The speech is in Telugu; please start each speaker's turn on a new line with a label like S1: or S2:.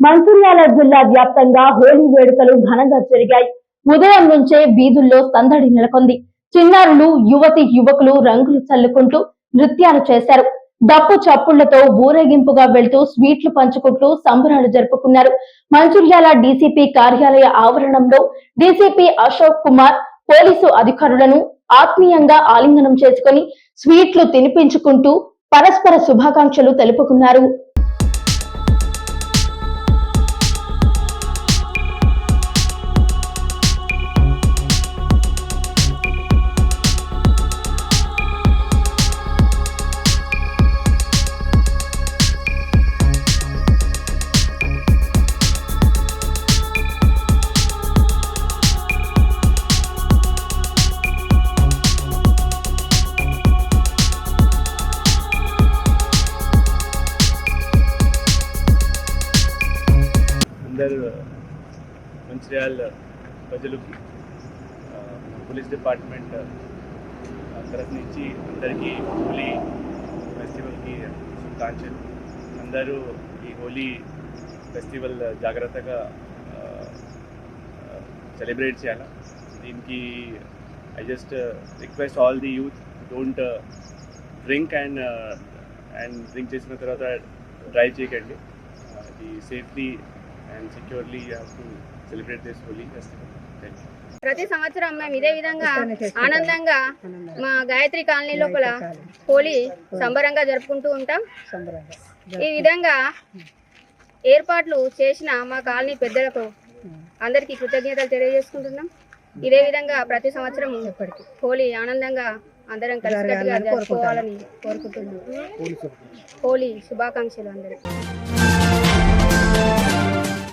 S1: మంచిర్యాల జిల్లా వ్యాప్తంగా హోలీ వేడుకలు ఘనంగా జరిగాయి. ఉదయం నుంచే వీధుల్లో సందడి నెలకొంది. చిన్నారులు, యువతి యువకులు రంగులు చల్లుకుంటూ నృత్యాలు చేశారు. డప్పు చప్పుళ్లతో ఊరేగింపుగా వెళ్తూ స్వీట్లు పంచుకుంటూ సంబరాలు జరుపుకున్నారు. మంచిర్యాల డీసీపీ కార్యాలయ ఆవరణంలో డీసీపీ అశోక్ కుమార్ పోలీసు అధికారులను ఆత్మీయంగా ఆలింగనం చేసుకుని స్వీట్లు తినిపించుకుంటూ పరస్పర శుభాకాంక్షలు తెలుపుకున్నారు.
S2: మంచిర్యాల ప్రజలకి పోలీస్ డిపార్ట్మెంట్ తరఫు నుంచి అందరికీ హోలీ ఫెస్టివల్కి శుభాకాంక్షలు. అందరూ ఈ హోలీ ఫెస్టివల్ జాగ్రత్తగా సెలబ్రేట్ చేయాలి. దీనికి I just request all the youth don't drink and drink చేసిన తర్వాత డ్రైవ్ చేయకండి. The safely and securely you have to celebrate this Holi festival. Thank you.
S3: ప్రతి సంవత్సరం మేము ఇదే విధంగా ఆనందంగా మా గాయత్రి కాలనీ లోపల హోలీ సంబరంగా జరుపుకుంటూ ఉంటాం. ఈ విధంగా ఏర్పాట్లు చేసిన మా కాలనీ పెద్దలకు అందరికీ కృతజ్ఞతలు తెలియజేసుకుంటున్నాం. ఇదే విధంగా ప్రతి సంవత్సరం హోలీ ఆనందంగా అందరం కలిసికట్టుగా జరుపుకోవాలని కోరుకుంటున్నాం. హోలీ శుభాకాంక్షలు అందరికీ.